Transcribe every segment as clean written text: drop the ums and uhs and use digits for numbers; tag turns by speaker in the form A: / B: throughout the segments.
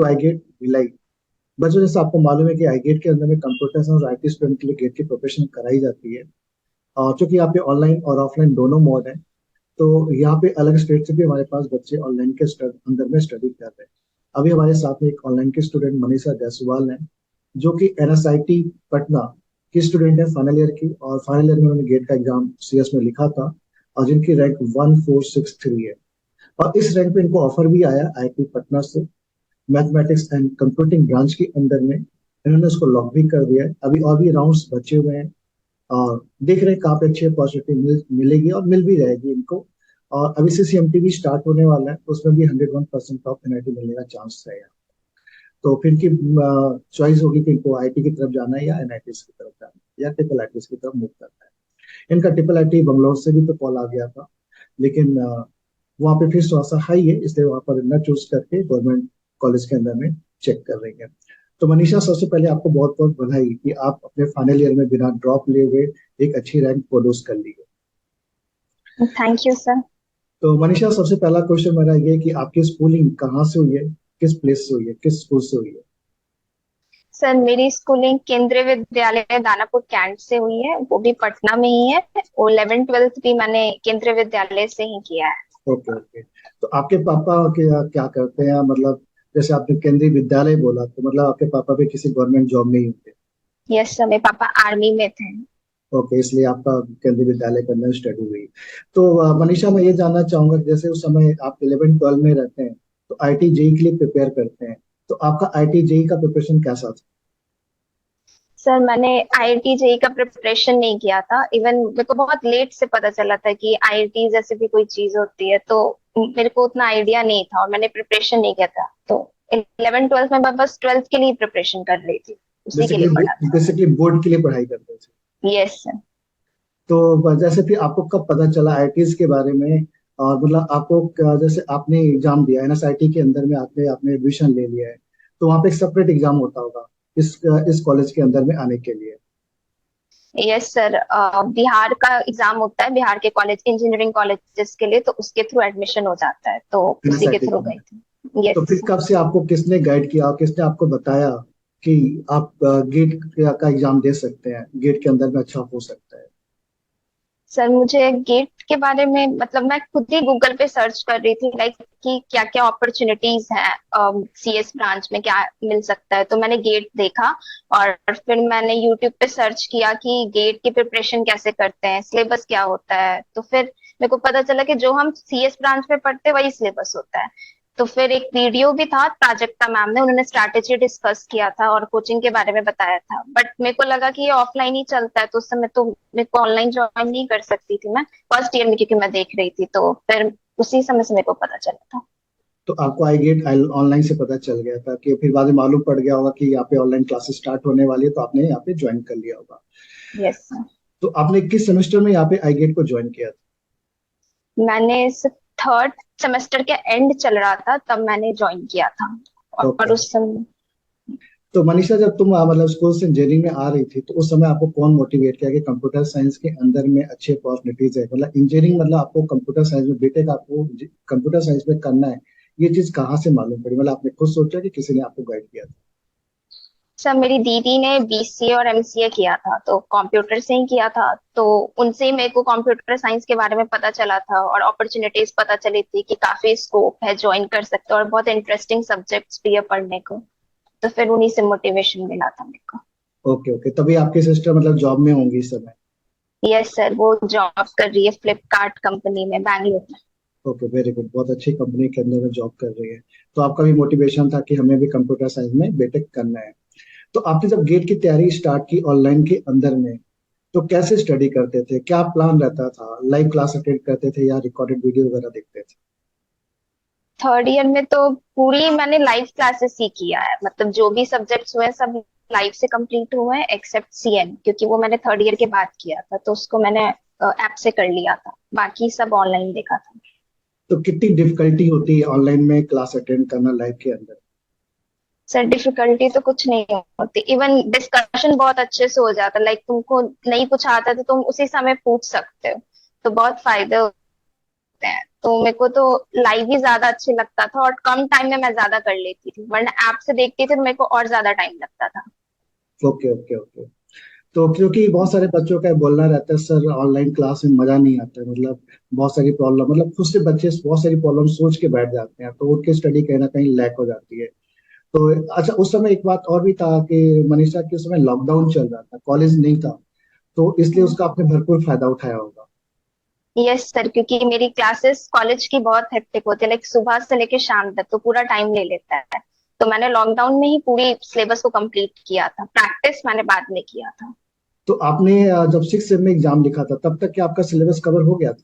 A: I get Bhilai. बच्चों, जैसे आपको मालूम है कि आई गेट के अंदर में कंप्यूटर साइंस और आईटी स्टूडेंट के लिए गेट की प्रिपरेशन कराई जाती है। और चूंकि यहाँ पे ऑनलाइन और ऑफलाइन दोनों मोड है, तो यहाँ पे अलग स्टेट से भी हमारे पास बच्चे ऑनलाइन के अंदर में स्टडी कर रहे हैं। अभी हमारे साथ में एक ऑनलाइन के स्टूडेंट मनीषा जायसवाल है, जो कि एनएसआईटी पटना की स्टूडेंट है फाइनल ईयर की, और फाइनल ईयर में उन्होंने गेट का एग्जाम सीएस में लिखा था, और जिनकी रैंक 1463 है। और इस रैंक पे इनको ऑफर भी आया आईआईटी पटना से, मैथमेटिक्स एंड कंप्यूटिंग ब्रांच के अंदर में। इन्होंने उसको लॉक भी कर दिया है। अभी और भी राउंड्स बचे हुए हैं, और देख रहे हैं कहाँ पे अच्छी अपॉर्चुनिटी मिलेगी, और मिल भी जाएगी इनको। और अभी से सीएमटी भी स्टार्ट होने वाला है, उसमें भी 101% ऑफ एनआईटी मिलने का चांस है। तो फिर की चॉइस होगी कि इनको आईटी की तरफ जाना है या एनआईटी की तरफ जाना है या ट्रिपल आईटी की तरफ मूव करना है। इनका ट्रिपल आईटी बंगलौर से भी तो कॉल आ गया था, लेकिन वहाँ पे फीस थोड़ा सा हाई है, इसलिए वहाँ पर न चूज करके गवर्नमेंट कॉलेज के अंदर में चेक कर रही है। तो मनीषा, सबसे पहले आपको बहुत बहुत बधाई कि आप अपने फाइनल ईयर में बिना ड्रॉप लिए हुए एक अच्छी रैंक प्रोड्यूस कर ली है।
B: Thank you sir.
A: तो मनीषा, सबसे पहला क्वेश्चन मेरा ये कि आपकी स्कूलिंग कहाँ से हुई है, किस प्लेस से हुई है, किस स्कूल से हुई है?
B: सर मेरी स्कूलिंग केंद्रीय विद्यालय दानापुर कैंट से हुई है, वो भी पटना में ही है। और 11th 12th भी मैंने केंद्रीय विद्यालय से ही किया है।
A: Okay okay. तो आपके पापा क्या करते हैं, मतलब जैसे आपने केंद्रीय विद्यालय बोला, तो मतलब आपके पापा भी किसी गवर्नमेंट जॉब में ही होंगे?
B: यस सर, मेरे पापा आर्मी में थे।
A: ओके, इसलिए आपका केंद्रीय विद्यालय के अंदर स्टडी हुई। तो मनीषा, मैं ये जानना चाहूंगा कि जैसे उस समय आप 11 12 में रहते हैं, तो आईटी जेई के लिए प्रिपेयर करते हैं, तो आपका आईटी जेई का प्रिपरेशन कैसा था?
B: सर मैंने आईआईटी जेई का प्रिपरेशन नहीं किया था। इवन मेरे को बहुत लेट से पता चला था कि आईआईटी जैसे भी कोई चीज होती है, तो मेरे को उतना आइडिया नहीं था और मैंने प्रिपरेशन नहीं किया था। तो 11th 12th में मैं बस 12th के लिए प्रिपरेशन कर रही थी, उसी के लिए
A: बेसिकली
B: पढ़ा था।
A: बेसिकली बोर्ड के लिए पढ़ाई करते थे?
B: Yes sir.
A: तो जैसे फिर आपको कब पता चला आईटीज के बारे में, और मतलब आपको जैसे आपने एग्जाम दिया एनएसआईटी के अंदर में, आपने आपने एडमिशन ले लिया है, तो वहाँ पे एक सेपरेट एग्जाम होता होगा इस कॉलेज के अंदर में आने के लिए?
B: यस सर, बिहार का एग्जाम होता है, बिहार के कॉलेज इंजीनियरिंग कॉलेजेस के लिए, तो उसके थ्रू एडमिशन हो जाता है, तो उसी के
A: एनएसआईटी के
B: थ्रू
A: अंदर।
B: गई थी।
A: तो फिर
B: यस।
A: कब से आपको किसने गाइड किया और किसने आपको बताया कि आप गेट का एग्जाम दे सकते हैं, गेट के अंदर में अच्छा हो सकता है?
B: सर मुझे गेट के बारे में, मतलब मैं खुद ही गूगल पे सर्च कर रही थी, लाइक कि क्या क्या अपॉर्चुनिटीज हैं सीएस ब्रांच में, क्या मिल सकता है। तो मैंने गेट देखा, और फिर मैंने यूट्यूब पे सर्च किया कि गेट की प्रिपरेशन कैसे करते हैं, सिलेबस क्या होता है। तो फिर मेरे को पता चला कि जो हम सीएस ब्रांच में पढ़ते हैं वही सिलेबस होता है। तो फिर एक वीडियो भी था, प्राजक्ता मैम ने, उन्होंने स्ट्रैटेजी डिस्कस किया था और कोचिंग के बारे में बताया था। बट मेरे को लगा कि ये ऑफलाइन ही चलता है, तो उस समय तो मेरे को ऑनलाइन ज्वाइन नहीं कर सकती थी मैं फर्स्ट ईयर में, क्योंकि मैं देख रही थी। तो फिर उसी समय से मेरे को पता चला था।
A: तो आपको आई गेट ऑनलाइन से पता चल गया था, कि फिर बाद में मालूम पड़ गया होगा कि यहाँ पे ऑनलाइन क्लासेस स्टार्ट होने वाली है, तो आपने यहाँ पे ज्वाइन कर लिया होगा।
B: यस।
A: तो आपने किस सेमेस्टर में यहाँ पे आई गेट को ज्वाइन किया था?
B: मैंने थर्ड सेमेस्टर के एंड चल रहा था तब मैंने ज्वाइन किया था। और
A: ओके।
B: उस समय
A: तो मनीषा, जब तुम मतलब स्कूल से इंजीनियरिंग में आ रही थी, तो उस समय आपको कौन मोटिवेट किया कि कंप्यूटर साइंस के अंदर में अच्छी अपॉर्चुनिटीज है, मतलब इंजीनियरिंग, मतलब आपको कंप्यूटर साइंस में बीटेक आपको कंप्यूटर साइंस में करना है, ये चीज कहाँ से मालूम पड़ी? मतलब आपने खुद सोचा कि किसी ने आपको गाइड किया था?
B: सर मेरी दीदी ने बीसीए और एमसीए किया था, तो कंप्यूटर से ही किया था। तो उनसे ही मेरे को कंप्यूटर साइंस के बारे में पता चला था और अपॉर्चुनिटीज पता चली थी कि काफी स्कोप है, ज्वाइन कर सकते हो और बहुत इंटरेस्टिंग सब्जेक्ट्स भी है पढ़ने को। तो फिर उन्हीं से मोटिवेशन मिला था मेरे को।
A: ओके ओके, तभी आपकी सिस्टर मतलब जॉब में होंगी इस समय?
B: यस सर, वो जॉब कर रही है फ्लिपकार्ट कंपनी में बैंगलोर में।
A: ओके, वेरी गुड, बहुत अच्छी कंपनी के अंदर में जॉब कर रही है। तो आपका भी मोटिवेशन था कि हमें भी कंप्यूटर साइंस में बीटेक करना है। तो आपने जब गेट की तैयारी स्टार्ट की ऑनलाइन के अंदर में, तो कैसे स्टडी करते थे, क्या प्लान रहता था, लाइव क्लास अटेंड करते थे या रिकॉर्डेड वीडियो वगैरह देखते थे?
B: थर्ड ईयर में तो पूरी मैंने लाइव क्लासेस ही किया है, मतलब जो भी सब्जेक्ट्स हुए हैं सब लाइव से कंप्लीट हुए हैं, एक्सेप्ट सीएन, क्योंकि वो मैंने थर्ड ईयर के बाद किया था, तो उसको मैंने ऐप से कर लिया था। बाकी सब ऑनलाइन देखा था।
A: तो कितनी डिफिकल्टी होती है ऑनलाइन में क्लास अटेंड करना लाइव के अंदर?
B: सर डिफिकल्टी तो कुछ नहीं होती, इवन डिस्कशन बहुत अच्छे से हो जाता है। लाइक तुमको नहीं कुछ आता तो तुम उसी समय पूछ सकते हो, तो बहुत फायदे होते हैं। तो मेरे को तो लाइव ही ज्यादा अच्छे लगता था, और कम टाइम में मैं ज्यादा कर लेती थी, वरना ऐप से देखती थी तो मेरे को और ज्यादा टाइम लगता था।
A: Okay okay okay. तो क्योंकि बहुत सारे बच्चों का बोलना रहता है सर ऑनलाइन क्लास में मजा नहीं आता है, मतलब बहुत सारी प्रॉब्लम, मतलब खुद से बच्चे बहुत सारी प्रॉब्लम सोच के बैठ जाते हैं, तो उनकी स्टडी कहीं ना कहीं लैक हो जाती है। तो अच्छा, उस समय एक बात और भी था कि मनीषा के उस समय लॉकडाउन चल रहा था, कॉलेज नहीं था, तो इसलिए उसका आपने भरपूर फायदा उठाया होगा।
B: यस सर, क्योंकि मेरी क्लासेस कॉलेज की बहुत हेक्टिक होती है, लाइक सुबह से लेके शाम तक, तो पूरा टाइम ले लेता है। तो मैंने लॉकडाउन में ही पूरी सिलेबस को कंप्लीट किया था, प्रैक्टिस मैंने बाद में किया था।
A: तो आपने जब 6 सेम में एग्जाम लिखा था तब तक क्या आपका सिलेबस कवर हो गया था?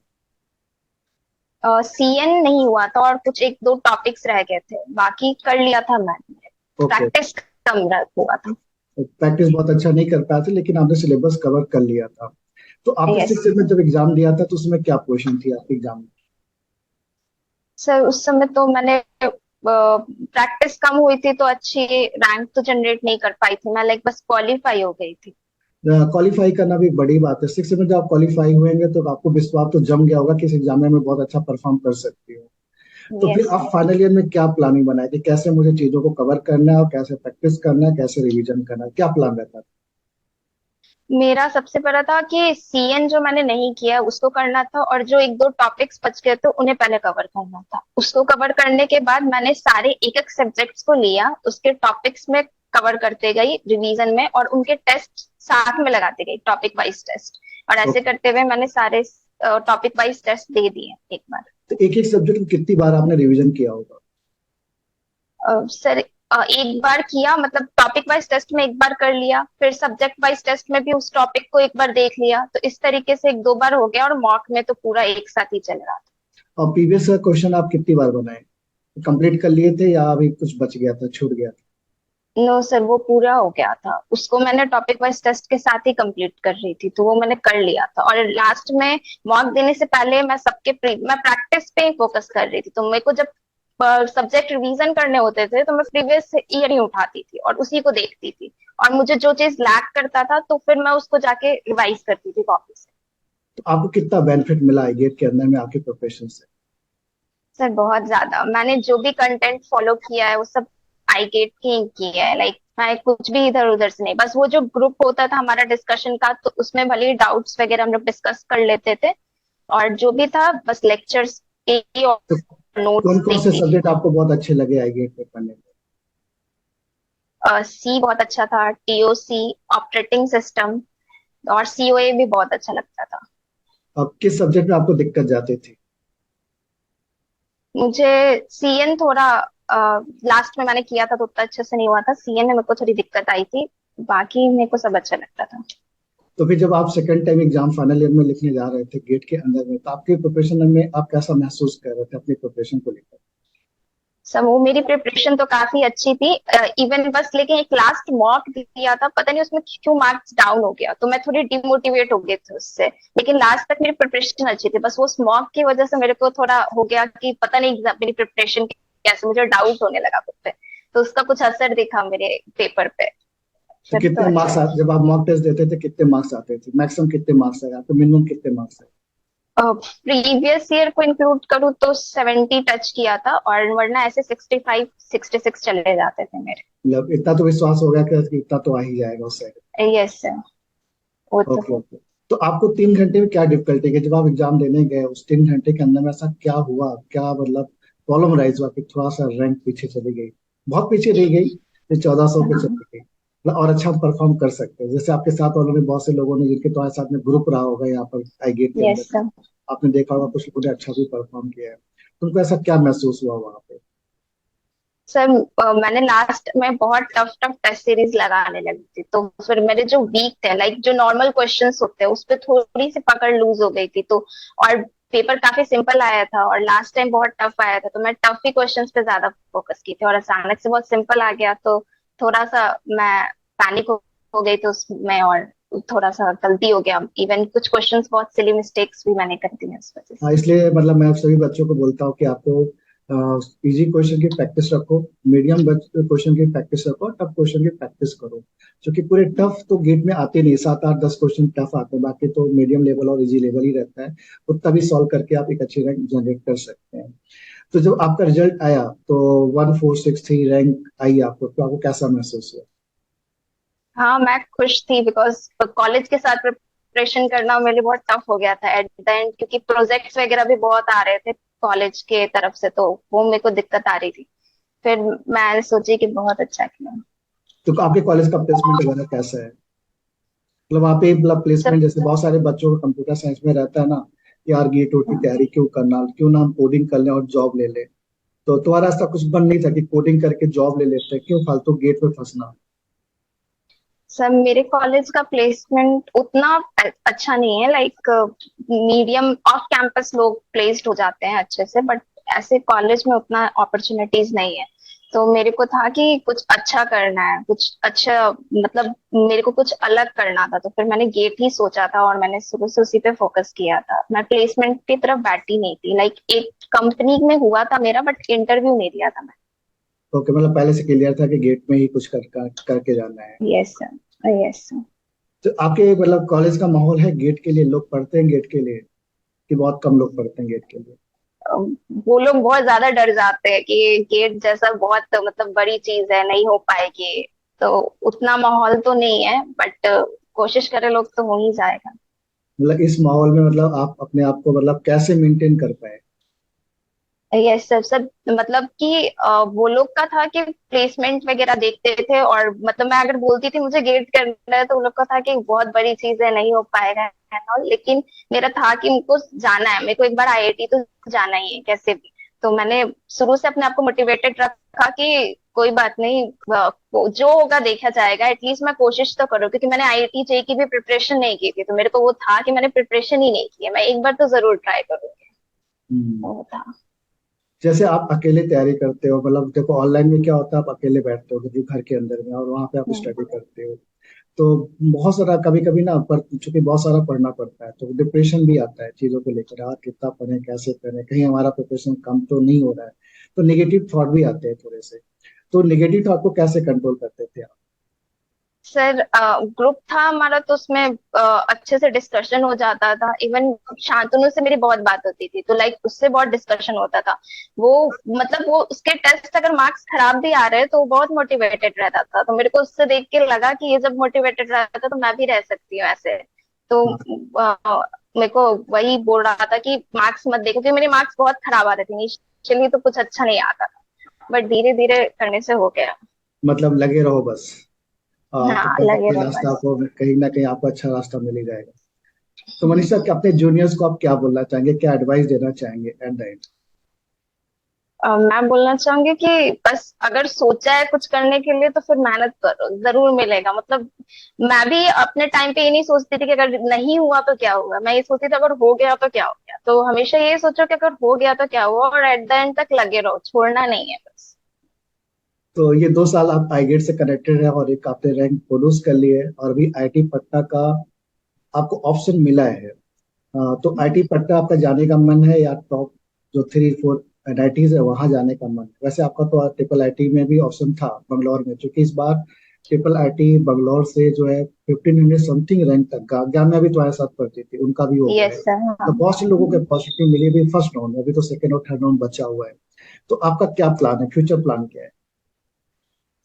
B: सीएन नहीं हुआ था, और कुछ एक दो टॉपिक्स रह गए थे, बाकी कर लिया था मैंने।
A: ओके।
B: प्रैक्टिस कम हुआ था।
A: प्रैक्टिस बहुत अच्छा नहीं कर पाए थे लेकिन आपने सिलेबस कवर कर लिया था। तो आपने
B: यस
A: 6 सेम में जब एग्जाम दिया था तो उसमें क्या पोजीशन थी आपके एग्जाम
B: सर, उस समय तो मैंने प्रैक्टिस कम हुई थी, तो अच्छी रैंक तो जनरेट नहीं कर पाई थी मैं, लाइक बस क्वालिफाई हो गई थी।
A: में? क्वालिफाई करना भी एक बड़ी बात है। 6 सेम में जब आप क्वालिफाई हुएंगे तो आपको विश्वास तो जम गया होगा कि इस एग्जाम में मैं बहुत अच्छा परफॉर्म कर सकती हूँ। तो फिर
B: यस
A: आप फाइनल ईयर में क्या प्लानिंग बनाए कि कैसे मुझे चीजों को कवर करना है और कैसे प्रैक्टिस करना है, कैसे रिवीजन करना है, क्या प्लान रहता था?
B: मेरा सबसे बड़ा था कि सीएन जो मैंने नहीं किया उसको करना था, और जो एक दो टॉपिक्स बच गए थे उन्हें पहले कवर करना था। उसको कवर करने के बाद मैंने सारे एक एक सब्जेक्ट्स को लिया, उसके टॉपिक्स में कवर करते गई रिवीजन में, और उनके टेस्ट साथ में लगाते गई, टॉपिक वाइज टेस्ट। और ऐसे
A: ओके।
B: करते हुए मैंने सारे टॉपिक वाइज टेस्ट दे दिए एक बार।
A: तो एक एक सब्जेक्ट में कितनी बार आपने रिवीजन किया होगा?
B: सर, एक बार किया, मतलब टॉपिक वाइज टेस्ट में एक बार कर लिया, फिर सब्जेक्ट वाइज टेस्ट में भी उस टॉपिक को एक बार देख लिया, तो इस तरीके से एक दो बार हो गया, और मॉक में तो पूरा एक साथ ही चल रहा था।
A: और प्रीवियस का क्वेश्चन आप कितनी बार बनाए, कंप्लीट कर लिए थे या अभी कुछ बच गया था, छूट गया था?
B: नो सर, वो पूरा हो गया था, उसको मैंने टॉपिक वाइज टेस्ट के साथ ही कंप्लीट कर रही थी, तो वो मैंने कर लिया था। और लास्ट में मॉक देने से पहले मैं प्रैक्टिस पे ही फोकस कर रही थी, तो मेरे को जब सब्जेक्ट रिवीजन करने होते थे तो मैं प्रीवियस ईयर ही उठाती थी और उसी को देखती थी, और मुझे जो चीज लैक करता था तो फिर मैं उसको जाके रिवाइज करती थी कॉपी से।
A: तो आपको कितना बेनिफिट मिला है गेट के अंदर में आपके प्रोफेशन से?
B: सर बहुत ज्यादा, मैंने जो भी कंटेंट फॉलो किया है वो सब आई गेट के ही किया है, लाइक मैं कुछ भी इधर उधर से नहीं, बस वो जो ग्रुप होता था हमारा डिस्कशन का, तो उसमें भले ही डाउट्स वगैरह हम लोग डिस्कस कर लेते थे, और जो भी था बस लेक्चर्स के ही और
A: तो कौन
B: नोट्स
A: कौन से
B: देखती थी।
A: सब्जेक्ट आपको बहुत अच्छे लगे आई गेट पे पढ़ने में?
B: सी बहुत अच्छा था, टीओसी, ऑपरेटिंग सिस्टम, और सीओए भी बहुत अच्छा लगता था।
A: और किस सब्जेक्ट में आपको दिक्कत जाती थी?
B: मुझे सीएन थोड़ा लास्ट में मैंने किया था तो उतना अच्छे से नहीं हुआ था, सीएन में मेरे को थोड़ी दिक्कत आई थी, बाकी मेरे को सब अच्छा लगता था।
A: तो फिर जब आप second time exam final year में लिखने जा रहे थे गेट के अंदर में, तो आपके प्रिपरेशन में आप कैसा महसूस कर रहे थे अपने प्रिपरेशन को लेकर?
B: सब वो मेरी प्रिपरेशन तो काफी अच्छी थी, इवन बस लेकिन एक लास्ट मॉक दिया था, पता नहीं उसमें क्यों मार्क्स डाउन हो गया, तो मैं थोड़ी डिमोटिवेट हो गई थी उससे। लेकिन लास्ट तक मेरी प्रिपरेशन अच्छी थी, बस वो मॉक की वजह से मेरे को थोड़ा हो गया कि पता नहीं मेरी प्रिपरेशन कैसे, मुझे डाउट होने लगा खुद पे, तो उसका कुछ असर दिखा मेरे पेपर पे।
A: तो
B: फिर तो
A: कितने
B: अच्छा
A: मार्क्स
B: है।
A: जब आप मॉक टेस्ट देते थे कितने मार्क्स आते थे, मैक्सिमम कितने मार्क्स आए आपको, मिनिमम कितने मार्क्स आए?
B: प्रीवियस ईयर को इंक्लूड करूँ तो 70 टच किया था, और वरना ऐसे 65 66 चले जाते थे मेरे।
A: मतलब इतना तो विश्वास हो गया कि इतना तो आ ही जाएगा उससे।
B: यस सर, वो तो
A: ओके ओके। तो आपको 3 घंटे में क्या डिफिकल्टी है जब आप एग्जाम देने गए, उस 3 घंटे के अंदर में ऐसा क्या हुआ, क्या मतलब प्रॉब्लम राइज हुआ कि थोड़ा सा रैंक पीछे चली गई, बहुत पीछे रह गई, फिर 1400 पे
B: हाँ।
A: चली गई, मतलब और अच्छा परफॉर्म कर सकते हैं जैसे आपके साथ वालों ने, बहुत से लोगों ने जिनके तुम्हारे साथ में ग्रुप रहा होगा यहाँ पर आई गेट के
B: यस
A: अंदर,
B: सर।
A: आपने देखा होगा कुछ लोगों ने अच्छा भी परफॉर्म किया है, तुमको ऐसा क्या महसूस हुआ वहां पे?
B: सर, मैंने लास्ट में बहुत टफ टफ टेस्ट सीरीज लगाने लगी थी, तो फिर मेरे जो वीक थे, लाइक जो नॉर्मल क्वेश्चंस होते हैं उस पे थोड़ी सी पकड़ लूज हो गई थी, तो और पेपर काफी सिंपल आया था और लास्ट टाइम बहुत टफ आया था, तो मैं टफ ही क्वेश्चंस पे ज्यादा फोकस की थी, और अचानक से बहुत सिंपल आ गया तो थोड़ा सा मैं पैनिक हो गई थी उसमें, और थोड़ा सा गलती हो गया, इवन कुछ क्वेश्चंस बहुत सिली मिस्टेक्स भी मैंने कर दी हैं उस वजह
A: हाँ,
B: से।
A: इसलिए मतलब मैं सभी बच्चों को बोलता हूँ कि आपको इजी क्वेश्चन की प्रैक्टिस रखो, मीडियम क्वेश्चन की प्रैक्टिस रखो, टफ क्वेश्चन की प्रैक्टिस करो। क्योंकि पूरे टफ तो गेट में आते नहीं, 7 8 10 क्वेश्चन टफ आते हैं, बाकी तो मीडियम लेवल और इजी लेवल ही रहता है। उतना भी सॉल्व करके आप एक अच्छी रैंक जनरेट कर सकते हैं। तो जब आपका रिजल्ट आया तो 1463 रैंक आई आपको, तो आपको कैसा महसूस हुआ?
B: हाँ, मैं खुश थी बिकॉज कॉलेज के साथ प्रिपरेशन करना मेरे लिए बहुत टफ हो गया था एट द एंड, क्योंकि प्रोजेक्ट्स वगैरह भी बहुत आ रहे थे कॉलेज के तरफ से, तो वो मेरे को दिक्कत आ रही थी। फिर मैं सोची कि बहुत अच्छा किया।
A: तो आपके कॉलेज का प्लेसमेंट वगैरह कैसा है? मतलब वहाँ पे मतलब
B: सब
A: प्लेसमेंट, जैसे बहुत सारे बच्चों को कंप्यूटर साइंस में रहता है ना, यार गेट वोट की तैयारी क्यों करना, क्यों ना हम कोडिंग कर लें और जॉब ले लें। तो तुम्हारा ऐसा कुछ मन नहीं था कि कोडिंग करके जॉब ले लेते, क्यों फालतू गेट में फंसना?
B: सब मेरे कॉलेज का प्लेसमेंट उतना अच्छा नहीं है, लाइक मीडियम ऑफ कैंपस लोग प्लेस्ड हो जाते हैं अच्छे से, बट ऐसे कॉलेज में उतना अपॉर्चुनिटीज नहीं है। तो मेरे को था कि कुछ अच्छा करना है, कुछ अच्छा, मतलब मेरे को कुछ अलग करना था, तो फिर मैंने गेट ही सोचा था और मैंने शुरू से उसी पे फोकस किया था। मैं प्लेसमेंट की तरफ बैठी नहीं थी, लाइक एक कंपनी में हुआ था मेरा, बट इंटरव्यू नहीं दिया था मैं।
A: ओके, मतलब पहले से क्लियर था कि गेट में ही कुछ करके जाना है।
B: Yes sir, yes sir.
A: तो आपके मतलब कॉलेज का माहौल है गेट के लिए, लोग पढ़ते हैं गेट के लिए कि बहुत कम लोग पढ़ते हैं गेट के लिए?
B: वो लोग बहुत ज्यादा डर जाते हैं कि गेट जैसा बहुत मतलब बड़ी चीज है, नहीं हो पाएगी। तो उतना माहौल तो नहीं है, बट कोशिश करे लोग तो हो ही जाएगा।
A: मतलब इस माहौल में मतलब आप अपने आप को मतलब कैसे मेंटेन कर पाए?
B: ये सब सब मतलब कि वो लोग का था कि प्लेसमेंट वगैरह देखते थे, और मतलब मैं अगर बोलती थी मुझे गेट करना है, तो वो लोग का था कि बहुत बड़ी चीज है, नहीं हो पाएगा है ना। लेकिन मेरा था कि मुझको जाना है, मेरे को एक बार आईआईटी तो जाना ही है कैसे भी। तो मैंने शुरू से अपने आप को मोटिवेटेड रखा कि कोई बात नहीं, जो होगा देखा जाएगा, एटलीस्ट मैं कोशिश तो करूँ, क्योंकि मैंने आईआईटी जेई की भी प्रिपरेशन नहीं की थी, तो मेरे को वो था कि मैंने प्रिपरेशन ही नहीं की है, मैं एक बार तो जरूर ट्राई करूंगी।
A: हम्म।
B: वो था।
A: जैसे आप अकेले तैयारी करते हो, मतलब देखो ऑनलाइन में क्या होता है, आप अकेले बैठते हो जो घर के अंदर में, और वहां पे आप
B: हम्म।
A: स्टडी करते हो। तो बहुत सारा कभी कभी ना, पर चूंकि बहुत सारा पढ़ना पड़ता है तो डिप्रेशन भी आता है चीजों को लेकर, यार कितना पढ़ें, कैसे करें, कहीं हमारा प्रिपरेशन कम तो नहीं हो रहा है। तो नेगेटिव थॉट भी आते हैं थोड़े से। तो नेगेटिव थॉट को कैसे कंट्रोल करते थे आप?
B: सर, ग्रुप था हमारा, तो उसमें अच्छे से डिस्कशन हो जाता था। इवन शांतनु से मेरी बहुत बात होती थी, तो लाइक उससे बहुत डिस्कशन होता था। वो मतलब वो उसके टेस्ट अगर मार्क्स खराब भी आ रहे हैं तो वो बहुत मोटिवेटेड रहता था, तो मेरे को उससे देख के लगा कि ये जब मोटिवेटेड रहता था तो मैं भी रह सकती हूँ ऐसे। तो
A: हाँ।
B: मेरे को वही बोल रहा था कि मार्क्स मत देखो, क्योंकि मेरे मार्क्स बहुत खराब आ रहे थे इनिशियली, तो कुछ अच्छा नहीं आता था, बट धीरे धीरे करने से हो गया।
A: मतलब लगे रहो बस। तो
B: हाँ,
A: कोई ना
B: लगे
A: कोई
B: रहो
A: रास्ता
B: बस।
A: आपको, कहीं ना कहीं आपको अच्छा रास्ता मिल ही जाएगा। तो मनीषा, कि अपने जूनियर्स को आप क्या बोलना चाहेंगे, क्या एडवाइस देना चाहेंगे एट द एंड?
B: मैं बोलना चाहूंगी कि बस अगर सोचा है कुछ करने के लिए तो फिर मेहनत करो, जरूर मिलेगा। मतलब मैं भी अपने टाइम पे ये नहीं सोचती थी कि अगर नहीं हुआ तो क्या हुआ, मैं ये सोचती थी अगर हो गया तो क्या हो गया। तो हमेशा ये सोचो कि अगर हो गया तो क्या हुआ, और एट द एंड तक लगे रहो, छोड़ना नहीं है बस।
A: तो ये 2 साल आप आईगेट से कनेक्टेड है और एक आपने रैंक प्रोड्यूस कर ली है, और भी आईटी पटना का आपको ऑप्शन मिला है। तो आईटी पटना आपका जाने का मन है, या टॉप जो 3 4 एनआईटीज है वहां जाने का मन है? वैसे आपका तो ट्रिपल आईटी में भी ऑप्शन था बंगलौर में, क्योंकि इस बार ट्रिपल आईटी बंगलौर से जो है 1500 समथिंग रैंक तक, गाम्या भी तुम्हारे साथ पढ़ती थी, उनका भी हो गया है।
B: यस सर, हाँ।
A: तो बहुत से लोगों के पॉजिटिव मिली भी फर्स्ट राउंड में, अभी तो सेकंड और थर्ड राउंड बचा हुआ है। तो आपका क्या प्लान है, फ्यूचर प्लान क्या है?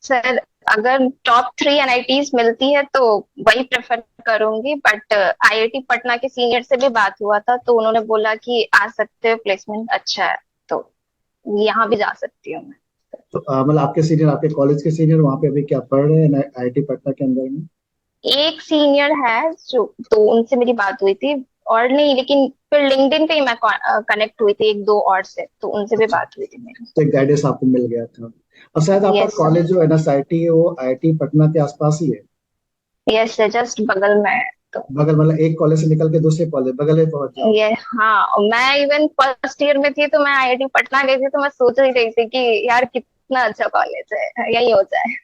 B: सर, अगर टॉप 3 एनआईटीज मिलती है तो वही प्रेफर करूंगी, बट आईआईटी पटना के सीनियर से भी बात हुआ था, तो उन्होंने बोला कि आ सकते हो, प्लेसमेंट अच्छा है, तो यहाँ भी जा सकती हूँ मैं।
A: तो मतलब आपके सीनियर, आपके कॉलेज के सीनियर वहां पे अभी क्या पढ़ रहे हैं आईआईटी पटना के अंदर में?
B: एक सीनियर है जो, तो उनसे मेरी बात हुई थी, और नहीं, लेकिन फिर लिंक्डइन पे ही मैं कनेक्ट हुई थी एक दो और से, तो उनसे भी
A: अच्छा,
B: बात हुई थी मेरी।
A: तो एक गाइडेंस आपको मिल गया था। और शायद आपका
B: यस सर।
A: कॉलेज जो एनएसआईटी है वो आईआईटी पटना के आसपास ही है।
B: यस सर, जस्ट बगल में है तो।
A: बगल, मतलब एक कॉलेज से निकल के दूसरे कॉलेज बगल में पहुंच जाओ।
B: ये हाँ, और मैं इवन फर्स्ट ईयर में थी तो मैं आईआईटी पटना गई थी, तो मैं सोच ही रही थी कि यार कितना अच्छा कॉलेज है, यही हो जाए।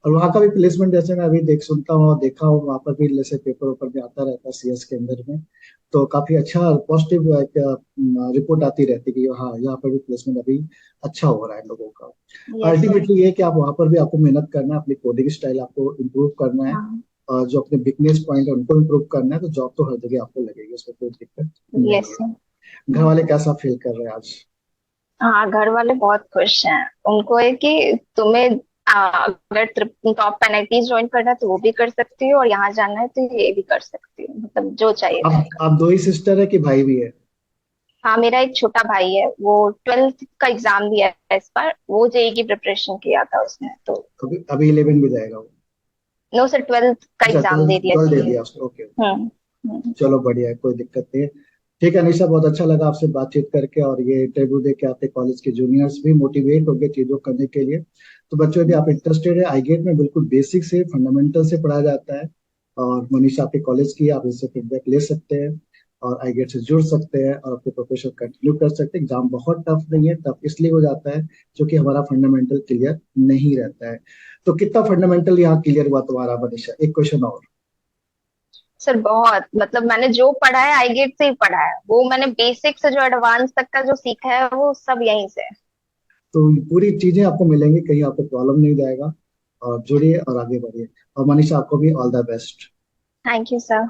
A: और वहाँ का भी प्लेसमेंट जैसे मैं अभी देख सुनता हूँ और देखा हूँ, वहाँ पर भी जैसे पेपर ऊपर में आता रहता है सीएस के अंदर में, तो काफी अच्छा पॉजिटिव रिपोर्ट आती रहती है कि हाँ यहाँ पर भी प्लेसमेंट अभी अच्छा हो रहा है लोगों का।
B: Yes sir.
A: अल्टीमेटली ये है कि आप वहाँ पर भी आपको मेहनत करना है, अपनी कोडिंग स्टाइल आपको इम्प्रूव करना है,
B: हाँ।
A: और जो अपने वीकनेस पॉइंट है उनको इम्प्रूव करना है, तो जॉब तो हर जगह आपको लगेगी, उसमें कोई दिक्कत नहीं
B: यस
A: है।
B: सर।
A: घर वाले कैसा फील कर रहे हैं आज?
B: हाँ, घर वाले बहुत खुश हैं। उनको है कि तुम्हें अगर टॉप पेनल्टीज ज्वाइन करना है तो वो भी कर सकती हो, और यहाँ जाना है तो ये भी कर सकती हो, मतलब जो चाहिए रहेगा।
A: आप दो ही सिस्टर है कि भाई भी है?
B: हाँ, मेरा एक छोटा भाई है, वो 12th का एग्जाम दिया है इस बार, वो जेई की प्रिपरेशन किया था उसने तो।
A: अभी अभी 11 में जाएगा वो?
B: नो सर, 12th का
A: अच्छा,
B: एग्जाम
A: 12
B: दे दिया
A: 12 दे
B: सीए।
A: दिया उसने, ओके।
B: हम्म। हम्म।
A: चलो बढ़िया है, कोई दिक्कत नहीं है। ठीक है अनिशा, बहुत अच्छा लगा आपसे बातचीत करके, और ये इंटरव्यू दे के आपके कॉलेज के जूनियर्स भी मोटिवेट हो गए चीजों करने के लिए। तो बच्चों यदि आप इंटरेस्टेड है, आईगेट में बिल्कुल बेसिक से फंडामेंटल से पढ़ाया जाता है, और मनीषा आपके कॉलेज की, आप इससे फीडबैक ले सकते हैं और आईगेट से जुड़ सकते हैं और अपने प्रोफेशन कंटिन्यू कर सकते हैं। एग्जाम बहुत टफ नहीं है, टफ इसलिए हो जाता है क्योंकि हमारा फंडामेंटल क्लियर नहीं रहता है। तो कितना फंडामेंटल यहाँ क्लियर हुआ तुम्हारा मनीषा? एक क्वेश्चन और।
B: सर बहुत, मतलब मैंने जो पढ़ा है आई गेट से ही पढ़ा है, वो मैंने बेसिक से जो एडवांस तक का जो सीखा है वो सब यहीं से है।
A: तो ये पूरी चीजें आपको मिलेंगी, कहीं आपको प्रॉब्लम नहीं जाएगा। और जुड़िए और आगे बढ़िए। और मनीषा, आपको भी all the best.
B: Thank you sir.